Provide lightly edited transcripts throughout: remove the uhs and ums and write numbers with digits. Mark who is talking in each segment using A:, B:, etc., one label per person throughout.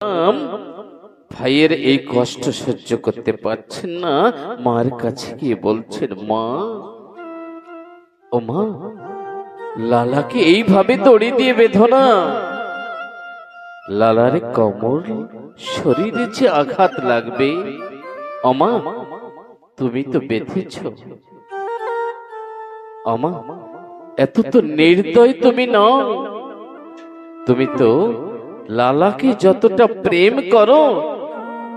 A: ভাইয়ের এই কষ্ট সহ্য করতে পারছেন না, মার কাছে গিয়ে বলছেন, মা ও মা, লালাকে এইভাবে দড়ি দিয়ে বেঁধো না, লালার কোমল শরীরে যে আঘাত লাগবে। অমা, তুমি তো বেঁধেছ, অমা এত তো নির্দয় তুমি নও, তুমি তো লালাকে যতটা প্রেম করো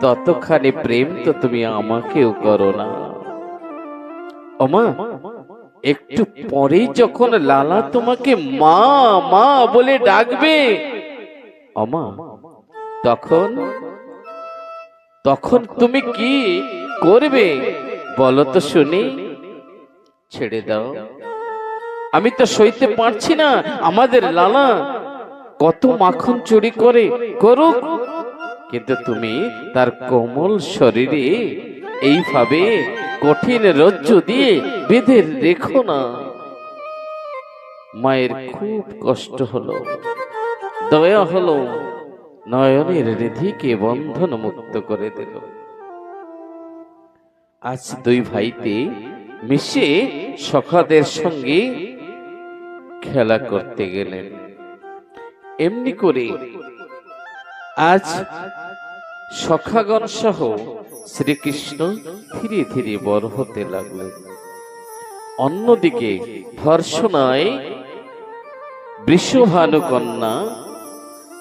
A: ততখানি প্রেম তো তুমি আমাকেও করো না। ওমা, একটু পরেই যখন লালা তোমাকে মা মা বলে ডাকবে, ওমা তখন তখন তুমি কি করবে বলো তো শুনি? ছেড়ে দাও, আমি তো সইতে পারছি না। আমাদের লালা কত মাখন চুরি করে করুক, কিন্তু তুমি তার কোমল শরীরে এইভাবে কঠিন রজ্জু দিয়ে বেঁধে রেখো না। মায়ের খুব কষ্ট হলো, দয়া হলো, নয়নের রিধিকে বন্ধন মুক্ত করে দিল। আজ দুই ভাইতে মিশে সখাদের সঙ্গে খেলা করতে গেলেন। এমনি করে আজ সখাগণ সহ শ্রীকৃষ্ণ ধীরে ধীরে বড় হতে লাগলেন। অন্যদিকে ধর্ষণায় বৃষভানুকন্যা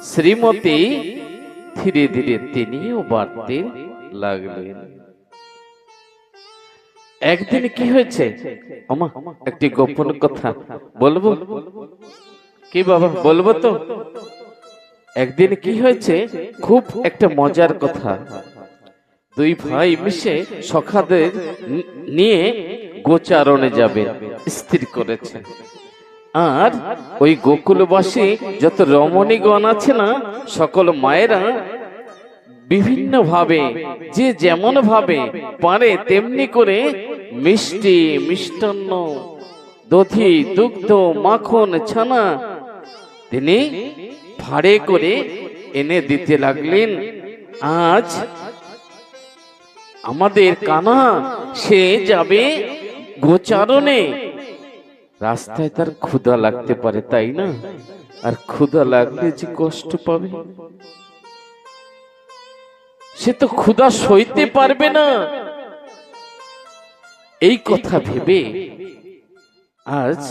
A: শ্রীমতী ধীরে ধীরে তিনিও বাড়তে লাগলেন। একদিন কি হয়েছে, আমা একটি গোপন কথা বলবো? কি বাবা, বলবো তো? একদিন কি হয়েছে, খুব একটা মজার কথা। দুই ভাই মিশে সখাদের নিয়ে গোচারণে যাবে স্থির করেছে। আর ওই গোকুলবাসী যত রমণীগণ আছে না, সকল মায়েরা বিভিন্ন ভাবে যে যেমন ভাবে পারে তেমনি করে মিষ্টি, মিষ্টান্ন, দধি, দুগ্ধ, মাখন, ছানা তিনি ভাড়ে করে এনে দিতে লাগলেন। আজ আমাদের কানা সে যাবে গোচারণে, রাস্তায় তার ক্ষুধা লাগতে পারে, তাই না? আর ক্ষুধা লাগলে যে কষ্ট পাবে, সে তো ক্ষুধা সইতে পারবে না। এই কথা ভেবে আজ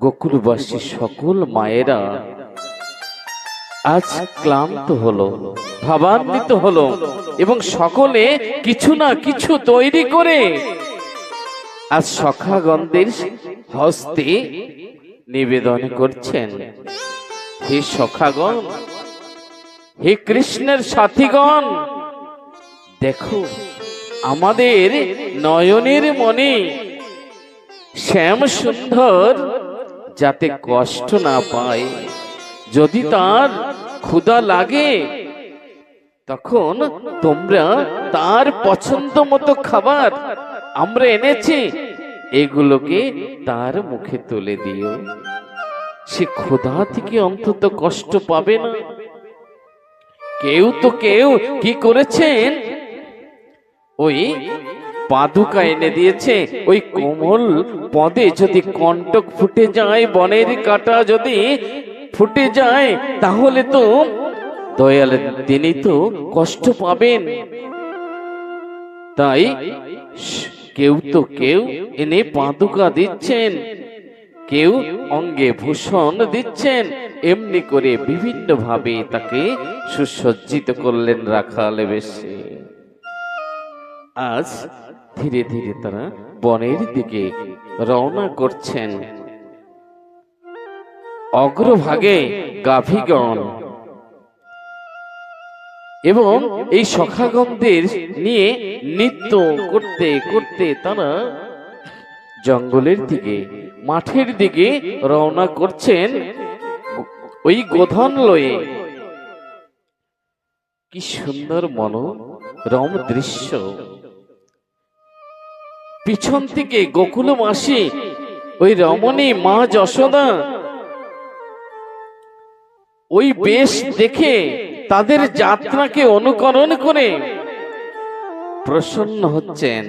A: গোকুলবাসী সকল মায়েরা আজ ক্লান্ত হলো, ভাবান্বিত হলো, এবং সকলে কিছু না কিছু তৈরি করে আজ সখাগণদের হস্তে নিবেদন করছেন। হে সখাগণ, হে কৃষ্ণের সাথীগণ, দেখো আমাদের নয়নের মনে শ্যাম সুন্দর যাতে কষ্ট না পায়, যদি তার ক্ষুধা লাগে তখন তোমরা তার পছন্দ মতো খাবার আমরা এনেছি, এগুলোকে তার মুখে তুলে দিও, সে ক্ষুধা থেকে অন্তত কষ্ট পাবে না। কেউ তো কেউ কি করেছেন, ওই পাদুকা এনে দিয়েছে, ওই কোমল পদে যদি কণ্টক ফুটে যায়, বনের কাটা যদি ফুটে যায়, তাহলে তো দয়াল তিনি তো কষ্ট পাবেন। তাই কেউ তো কেউ এনে পাদুকা দিচ্ছেন, কেউ অঙ্গে ভূষণ দিচ্ছেন, এমনি করে বিভিন্ন ভাবে তাকে সুসজ্জিত করলেন রাখালে বেশে। আজ ধীরে ধীরে তারা বনের দিকে রওনা করছেন। অগ্রভাগে গাভীগণ এবং এই সখাগণদের নিয়ে নৃত্য করতে করতে তারা জঙ্গলের দিকে, মাঠের দিকে রওনা করছেন ওই গোধন লয়ে। কি সুন্দর মনোরম দৃশ্য! পিছন থেকে গোকুল মাসি ওই রমণী মা যশোদা ওই বেশ দেখে তাদের যাত্রাকে অনুকরণ করে প্রসন্ন হচ্ছেন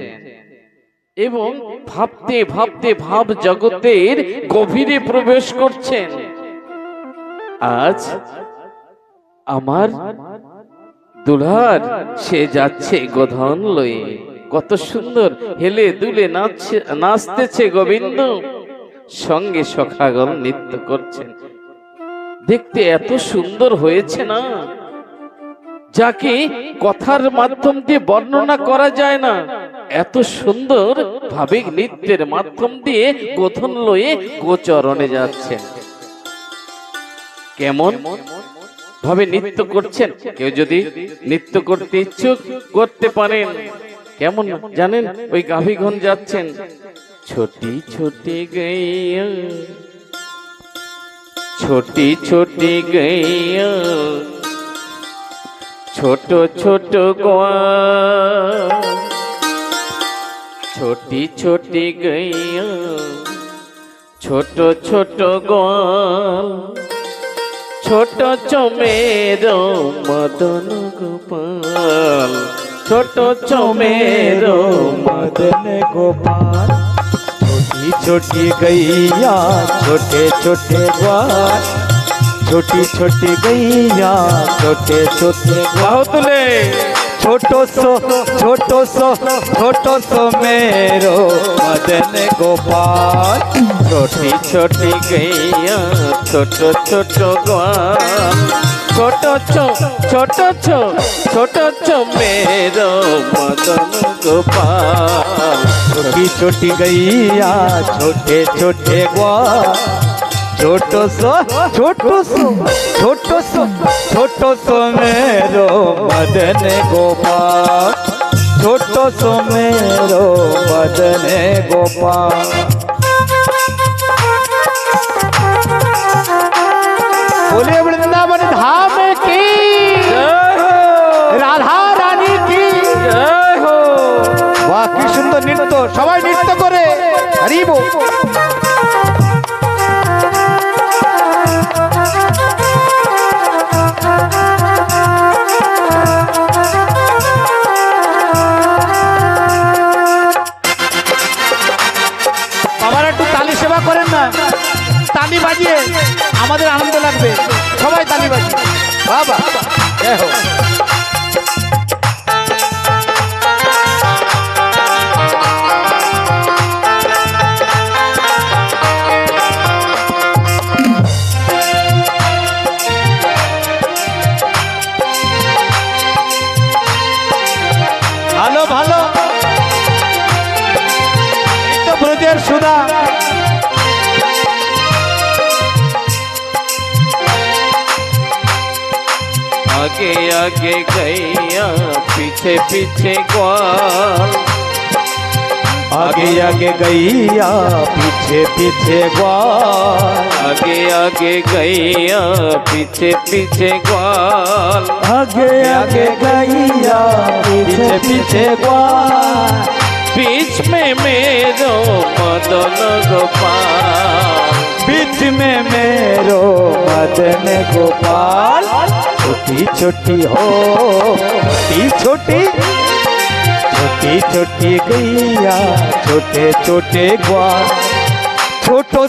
A: এবং ভাবতে ভাবতে ভাব জগতের গভীরে প্রবেশ করছেন। আজ আমার দুলার সে যাচ্ছে গোধন লয়ে, কত সুন্দর হেলে দুলে নাচতেছে গোবিন্দ, সঙ্গে সখাগণ নৃত্য করছেন। দেখতে এত সুন্দর হয়েছে না, যাকে কথার মাধ্যম দিয়ে বর্ণনা করা যায় না। এত সুন্দর ভাবে নৃত্যের মাধ্যম দিয়ে গোধন লয়ে গোচরণে যাচ্ছেন। কেমন ভাবে নৃত্য করছেন, কেউ যদি নৃত্য করতে ইচ্ছুক করতে পারেন। কেমন জানেন, ওই গাভীগণ যাচ্ছেন, ছোটি ছোটি গাইয়া ছোটি ছোটি গাইয়া ছোট ছোট গোয়া, ছোটি ছোটি গাইয়া ছোট ছোট গোয়াল, ছোট চমের মদন গোপাল, ছোট চমের
B: मदन गोपाल। छोटी छोटी गैया छोटे छोटे ग्वाल, छोटी छोटी गैया छोटे छोटे
A: बाहु तुले,
B: छोटो सो मेरो मदन गोपाल।
A: छोटी छोटी गैया छोट छोट ग्वाल, छोट छो मेरो मदन गोपाल।
B: छोटी छोटी गैया छोटे छोटे ग्वाल, छोटो सो मेरो मदन गोपाल, छोटो सो मेरो मदन गोपाल। बोलिए वृंदावन धाम की राधा रानी की
A: जय हो।
B: वाह की सुंदर नृत्य, सबाई नृत्य करे हरि बोल। আমার একটু তালি সেবা করেন না, তালি বাজিয়ে আমাদের আনন্দ লাগবে, সবাই তালি বাজিয়ে বাবা জয় হোক। ভালো ভালো তো ব্রজের সুধা।
A: आगे आगे गैया पीछे पीछे ग्वाल,
B: आगे आगे गैया पीछे पीछे ग्वाल,
A: आगे आगे गैया पीछे पीछे ग्वाल,
B: आगे आगे गैया पीछे पीछे ग्वाल।
A: बीच में मेरो मदन गोपाल,
B: बीच में मेरो मदन गोपाल। छोटी छोटी हो छोटी छोटी गैया छोटे छोटे ग्वाल, छोटो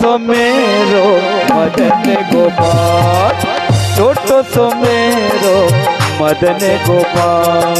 B: सो मेरो मदन गोपाल, छोटो सो मेरो मदन गोपाल।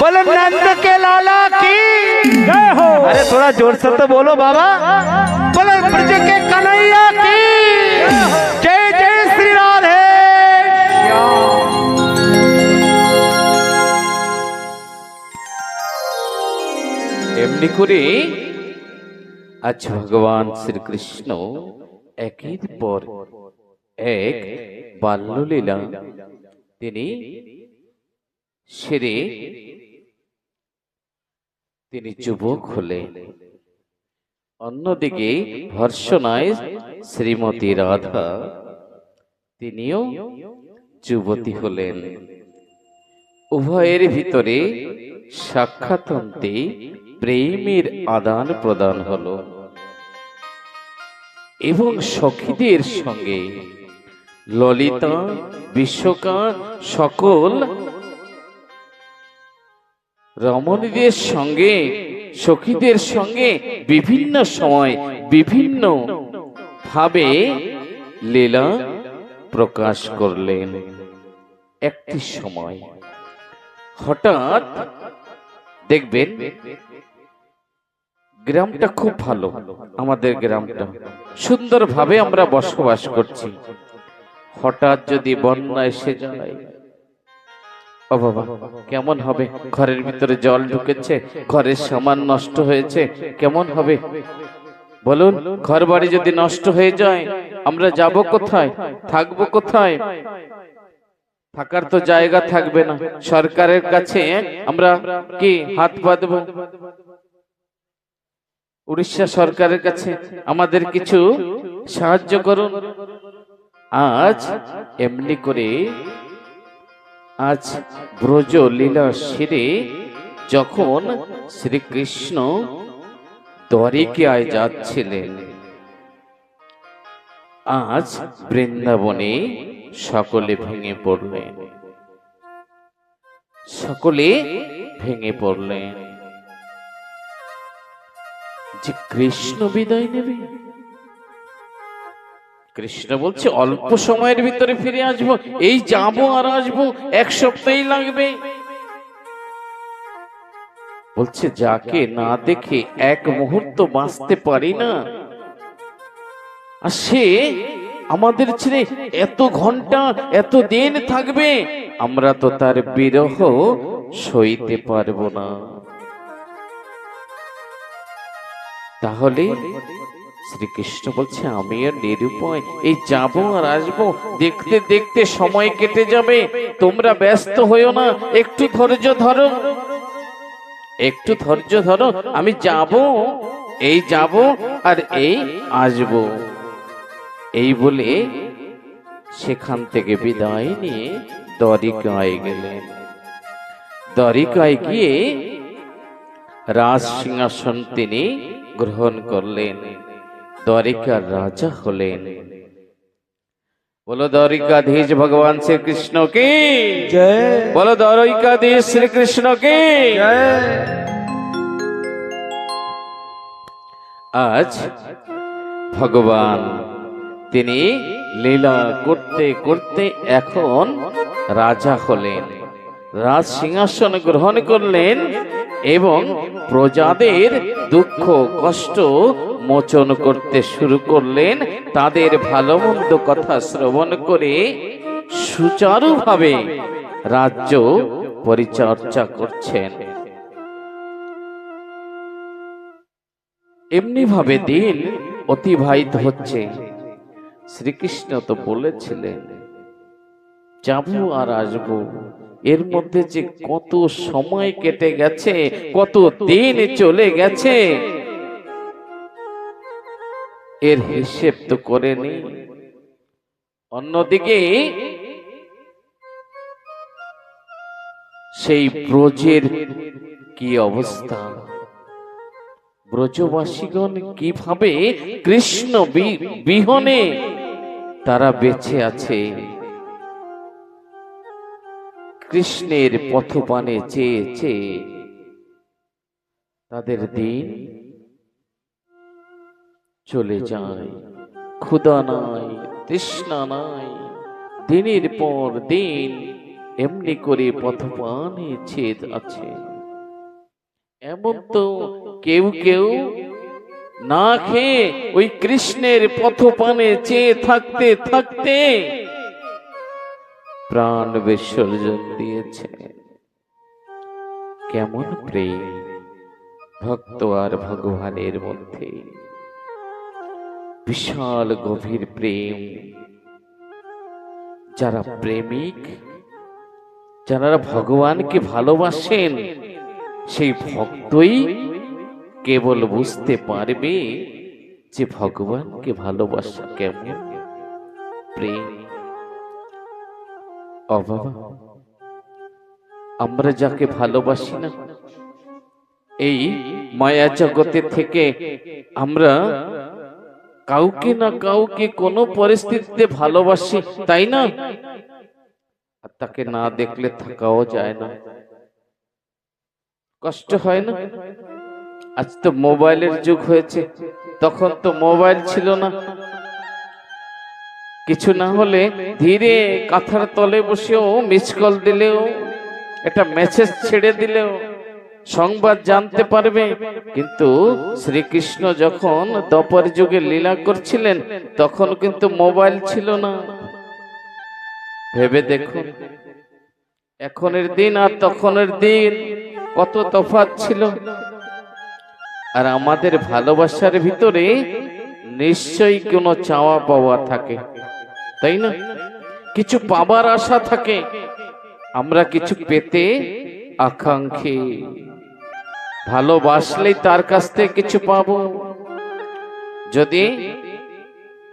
B: बोलो नंद के लाला की जय हो। अरे थोड़ा जोर से तो बोलो बाबा। बोलो ब्रज के कन्हैया की जय जय श्री राधे
A: এমনি করে আজ ভগবান শ্রীকৃষ্ণ একের পর এক বাল্যলীলা তিনি সেরে তিনি যুবক হলেন। অন্যদিকে ভর্ৎসনায় শ্রীমতী রাধা তিনিও যুবতী হলেন। উভয়ের ভিতরে সাক্ষাৎন্তে প্রেমের আদান প্রদান হলো এবং সখীদের সঙ্গে ললিতা বিশ্বকা সকল রমণীদের সঙ্গে সখীদের সঙ্গে বিভিন্ন সময় বিভিন্ন ভাবে লীলা প্রকাশ করলেন। একটি সময় হঠাৎ দেখবেন গ্রামটা খুব ভালো, আমাদের গ্রামটা সুন্দরভাবে আমরা বসবাস করছি। হঠাৎ যদি বন্যা এসে যায়, ও বাবা কেমন হবে? ঘরের ভিতরে জল ঢুকেছে, ঘরের সামান নষ্ট হয়েছে, কেমন হবে বলুন? ঘর বাড়ি যদি নষ্ট হয়ে যায় আমরা যাব কোথায়? থাকবো কোথায়? থাকার তো জায়গা থাকবে না। সরকারের কাছে আমরা কি হাত পাতবো? উড়িষ্যা সরকারের কাছে আমাদের কিছু সাহায্য করুন। আজ এমনি করে আজ ব্রজ লীলা সেরে যখন শ্রীকৃষ্ণ দ্বারিকায় যাচ্ছিলেন, আজ বৃন্দাবনে সকলে ভেঙে পড়লেন, সকলে ভেঙে পড়লেন যে কৃষ্ণ বিদায় নেবে। কৃষ্ণ বলছে অল্প সময়ের ভিতরে ফিরে আসবো, এই যাবো আর আসবো, এক সপ্তাহই লাগবে। বলছে যাকে না দেখে এক মুহূর্ত বাঁচতে পারি না, আর সে আমাদের ছেড়ে এত ঘন্টা এত দিন থাকবে, আমরা তো তার বিরহ সইতে পারবো না। তাহলে শ্রীকৃষ্ণ বলছে আমিও নিরুপায়, এই যাবো আর আসবো, দেখতে দেখতে সময় কেটে যাবে, তোমরা ব্যস্ত হইও না, একটু ধৈর্য ধরো, একটু ধৈর্য ধরো, আমি যাব, এই যাব আর এই আসব। এই বলে সেখান থেকে বিদায় নিয়ে দ্বারিকায় গেলেন। দ্বারিকায় গিয়ে রাজ সিংহাসন তিনি গ্রহণ করলেন, দ্বারিকার রাজা হলেন। বলো দ্বারিকাধীশ ভগবান শ্রীকৃষ্ণ কি
B: जय।
A: বলো দ্বারিকাধীশ শ্রীকৃষ্ণ কি
B: जय।
A: আজ ভগবান তিনি লীলা করতে করতে এখন রাজা হলেন, রাজ সিংহাসন গ্রহণ করলেন এবং প্রজাদের দুঃখ কষ্ট মোচন করতে শুরু করলেন। তাদের ভালো মন্দ কথা শ্রবণ করে সুচারুভাবে রাজ্য পরিচর্যা করছেন। এমনি ভাবে দিন অতিবাহিত হচ্ছে। শ্রীকৃষ্ণ তো বলেছিলেন যাবো আর আসবো, এর মধ্যে যে কত সময় কেটে গেছে, কত দিন চলে গেছে, এর হিসেব তো করেনি। অন্যদিকে সেই ব্রজের কি অবস্থা, ব্রজবাসীগণ কিভাবে কৃষ্ণ বিহনে তারা বেঁচে আছে, কৃষ্ণের পথপানে চেয়ে চেয়ে তাদের দিন চলে যায়। ক্ষুধা নাই, তৃষ্ণা নাই, দিনের পর দিন এমনি করে পথপানে চেয়ে আছে। এমন তো কেউ কেউ না খেয়ে ওই কৃষ্ণের পথপানে চেয়ে থাকতে থাকতে প্রাণ বিসর্জন দিয়েছে। কেমন প্রেম ভক্ত আর ভগবানের মধ্যে, বিশাল গভীর প্রেম। যারা প্রেমিক, যারা ভগবানকে ভালোবাসেন, সেই ভক্তই কেবল বুঝতে পারবে যে ভগবানকে ভালোবাসা কেমন প্রেম। ও বাবা, আমরা যাকে ভালোবাসি না, এই মায়া জগতে থেকে আমরা কাউকে না কাউকে কোনো পরিস্থিতিতে ভালোবাসি, তাই না? আর তাকে না দেখলে থাকাও যায় না, কষ্ট হয় না? আজ তো মোবাইলের যুগ হয়েছে, তখন তো মোবাইল ছিল না। কিছু না হলে ধীরে কাঁথার তলে বসেও মিস কল দিলেও, একটা মেসেজ ছেড়ে দিলেও সংবাদ জানতে পারবে। কিন্তু শ্রীকৃষ্ণ যখন দ্বাপর যুগে লীলা করছিলেন, তখন কিন্তু মোবাইল ছিল না। ভেবে দেখুন, এখনের দিন আর তখনের দিন কত তফাৎ ছিল। আর আমাদের ভালোবাসার ভিতরে নিশ্চয়ই কোনো চাওয়া পাওয়া থাকে, তাই না? কিছু পাবার আশা থাকে, আমরা কিছু পেতে আকাঙ্ক্ষী। ভালোবাসলেই তার কাছ থেকে কিছু পাবো। যদি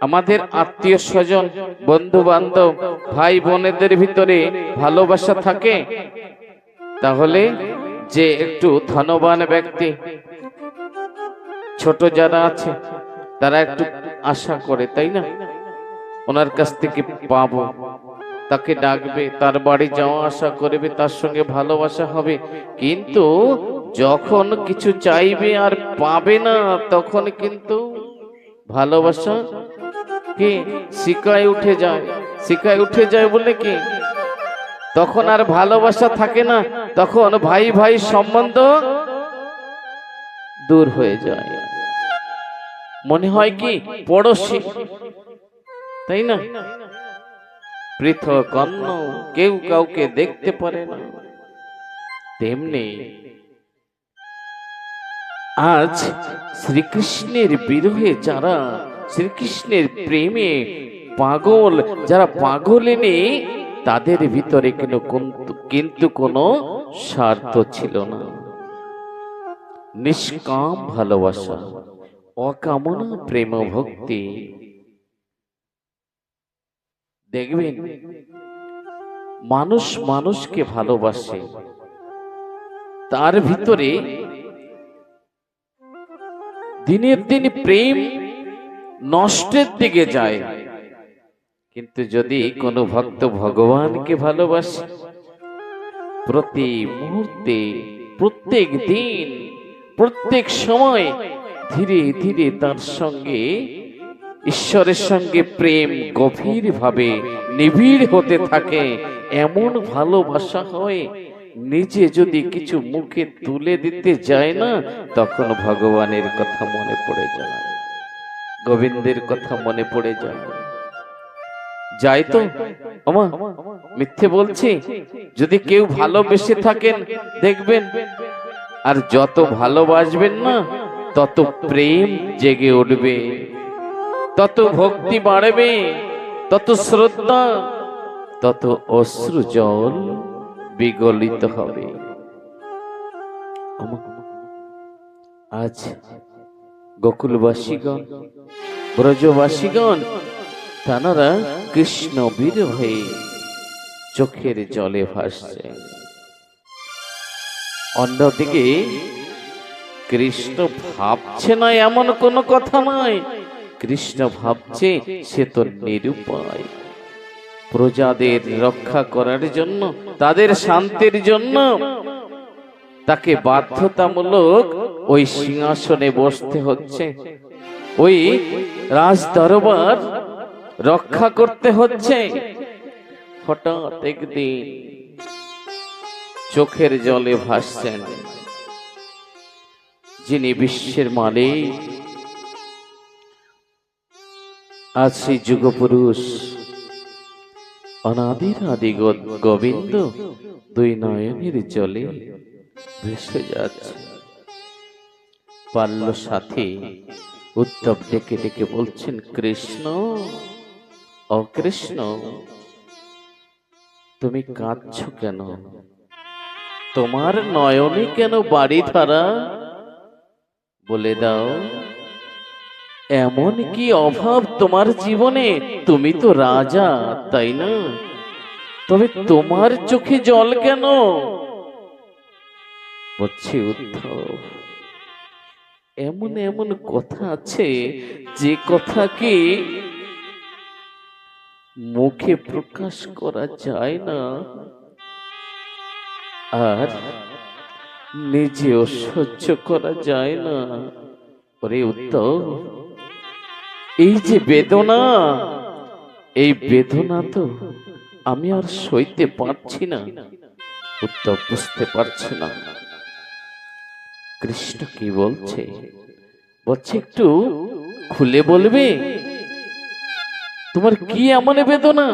A: আমাদের আত্মীয় স্বজন, বন্ধু বান্ধব, ভাই বোনেদের ভিতরে ভালোবাসা থাকে, তাহলে যে একটু ধনবান ব্যক্তি, ছোট যারা আছে তারা একটু আশা করে, তাই না? ওনার কাছ থেকে পাবো, তাকে ডাকবে, তার বাড়ি যাওয়া আশা করবে, তার সঙ্গে ভালোবাসা হবে। কিন্তু যখন কিছু চাইবে আর পাবে না, তখন কিন্তু ভালোবাসা কি শিকায় উঠে যায়। শিকায় উঠে যায় বলে কি, তখন আর ভালোবাসা থাকে না, তখন ভাই ভাই সম্বন্ধ দূর হয়ে যায়। মনে হয় কি পড়োশি, তাই না? পৃথক অন্য, কেউ কাউকে দেখতে পারে না। তেমনি আজ শ্রীকৃষ্ণের বিরহে যারা, শ্রীকৃষ্ণের প্রেমে পাগল, যারা পাগলিনী, তাদের ভিতরে কিন্তু কোনো স্বার্থ ছিল না। নিষ্কাম ভালোবাসা, অকামনা প্রেম ভক্তি। দেখবেন মানুষ মানুষকে ভালোবাসে, তার ভিতরে দিনের দিন প্রেম নষ্টের দিকে যায়। কিন্তু যদি কোনো ভক্ত ভগবানকে ভালোবাসে, প্রতি মুহূর্তে, প্রত্যেক দিন, প্রত্যেক সময় ধীরে ধীরে তার সঙ্গে, ঈশ্বরের সঙ্গে প্রেম গভীরভাবে নিবিড় হতে থাকে। এমন ভালোবাসা হয়, নিজে যদি কিছু মুখে তুলে দিতে যায় না, তখন ভগবানের কথা মনে পড়ে যায়, গোবিন্দের কথা মনে পড়ে যায়। যাই তো ওমা, মিথ্যে বলছি? যদি কেউ ভালোবেসে থাকেন, দেখবেন আর যত ভালোবাসবেন না, তত প্রেম জেগে উঠবে, তত ভক্তি বাড়বে, তত শ্রদ্ধা, তত অশ্রু জল বিগলিত হবে। আজ গোকুলবাসীগণ, ব্রজবাসীগণ, তারা কৃষ্ণ বিরহে চোখের জলে ভাসছে। অন্যদিকে কৃষ্ণ ভাবছে না এমন কোনো কথা নয়। কৃষ্ণ ভাবছে সে তো নিরুপায়। প্রজাদের রক্ষা করার জন্য, তাদের শান্তির জন্য তাকে বাধ্যতামূলক ওই সিংহাসনে বসতে হচ্ছে, ওই রাজ দরবার রক্ষা করতে হচ্ছে। হঠাৎ একদিন চোখের জলে ভাসছেন, যিনি বিশ্বের মালিক, আজ সেই যুগপুরুষ অনাদির আদি গোবিন্দ দুই নয়নের জলে ভেসে যাচ্ছে। বাল্য সাথী উদ্ধব ডেকে ডেকে বলছেন, কৃষ্ণ, অকৃষ্ণ, তুমি কাঁদছ কেন? তোমার নয়নে কেন বাড়ি ধারা? বলে দাও, এমন কি অভাব তোমার জীবনে? তুমি তো রাজা, তাই না? তবে তোমার চোখে জল কেন? বলছে উদ্ধব, এমন এমন কথা আছে যে কথা কি মুখে প্রকাশ করা যায় না, আর নিজেও সহ্য করা যায় না। ওরে উদ্ধব, এই যে বেদনা, এই বেদনা তো আমি আর সইতে পারছি না। উদ্ধব বুঝতে পারছে না কৃষ্ণ কি বলছে। বলছে, একটু খুলে বলবে তোমার কি এমন বেদনা?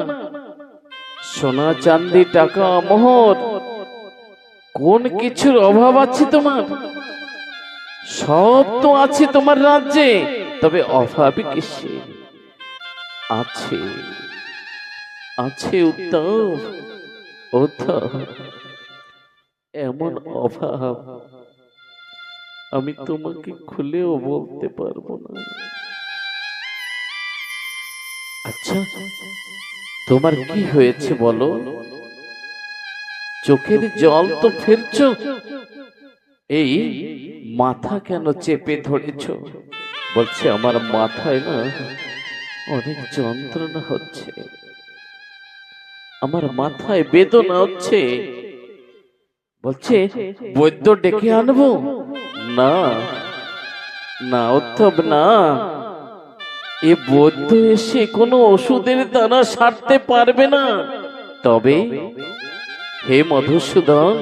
A: সোনা চাঁদি টাকা মোহর কোন কিছুর অভাব আছে তোমার? সব তো আছে তোমার রাজ্যে, তবে অভাব কিসে? আছে, আছে উদ্ধব, উদ্ধব, এমন অভাব আমি তোমাকে খুলেও বলতে পারবো না। আচ্ছা, তোমার কি হয়েছে বলো? চোখের জল তো ফেলছ, এই মাথা কেন চেপে ধরেছ? বলছে, আমার মাথায় না অনেক যন্ত্রণা হচ্ছে, আমার মাথায় বেদনা হচ্ছে। বলছে, বৈদ্য ডেকে আনবো? না না উদ্ধব, না, এ বৈদ্য এসে কোনো ওষুধের দ্বারা সারতে পারবে না। তবে হে মধুসূদন,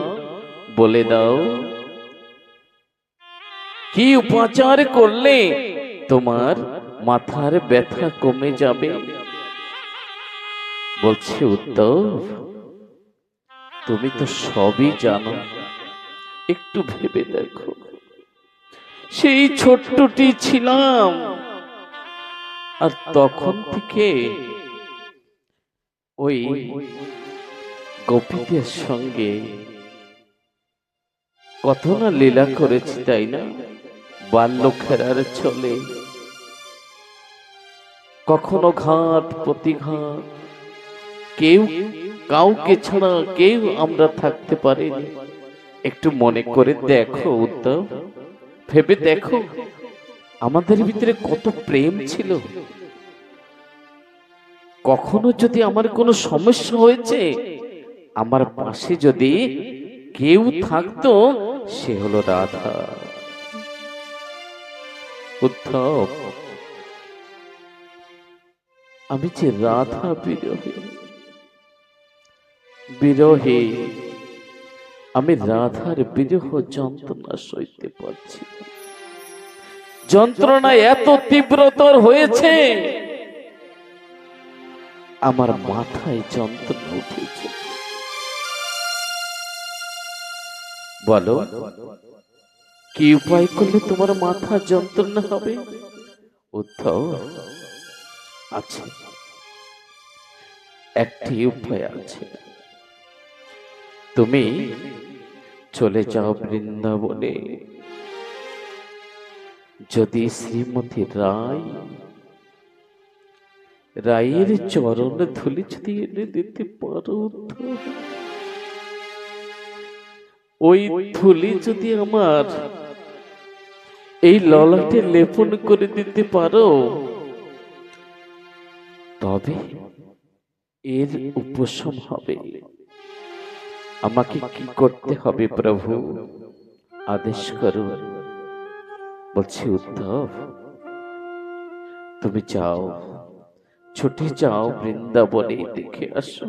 A: বলে দাও, কি উপাচার করলে তোমার মাথার ব্যথা কমে যাবে? বলছে, উদ্ধব, তুমি তো সবই জানো, একটু ভেবে দেখো। সেই ছোট্টটি ছিলাম, আর তখন থেকে ওই গোপীদের সঙ্গে কত না লীলা করেছি, তাই না? বাল্য খেলার চলে কখনো ঘাট প্রতিঘাট, কেউ কাউকে ছাড়া কেউ আমরা থাকতে পারিনি। একটু মনে করে দেখো উদ্ধব, ভেবে দেখো, আমাদের ভিতরে কত প্রেম ছিল। কখনো যদি আমার কোনো সমস্যা হয়েছে, আমার পাশে যদি কেউ থাকতো, সে হলো রাধা। উদ্ধব, আমি যে রাধা বিরোহী, বিরোহী, আমি রাধার বিরহ যন্ত্রণা সইতে পারছি না। যন্ত্রণা এত তীব্রতর হয়েছে, আমার মাথায় যন্ত্রণা উঠেছে। বলো, কি উপায় করলে তোমার মাথা যন্ত্রণা হবে? উদ্ধব, আছে, একটি উপায় আছে। তুমি চলে যাও বৃন্দাবনে, যদি শ্রীমতী রায়ের চরণ ধুলি যদি এনে দিতে পারো, ওই ধুলি যদি আমার এই ললাটে লেপন করে দিতে পারো, তবে এর উপশম হবে। আমাকে কি করতে হবে প্রভু, আদেশ করুন। বলছি, উদ্ধব, তুমি যাও, ছুটে যাও বৃন্দাবনে, দেখে আসো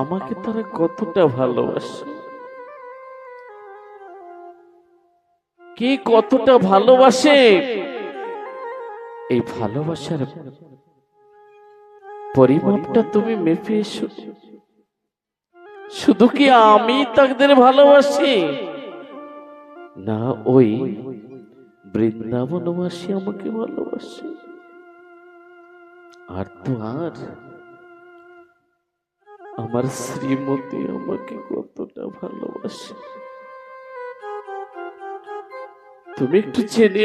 A: আমাকে তারা কতটা ভালোবাসে। কে কতটা ভালোবাসে, এই ভালোবাসার পরিমাপটা তুমি মেপে এসো। শুধু কি আমি তাদের ভালোবাসি, না ওই বৃন্দাবনবাসী আমাকে ভালোবাসে। আর তো আর আমার শ্রীমতী আমাকে কতটা ভালোবাসে, তুমি একটু জেনে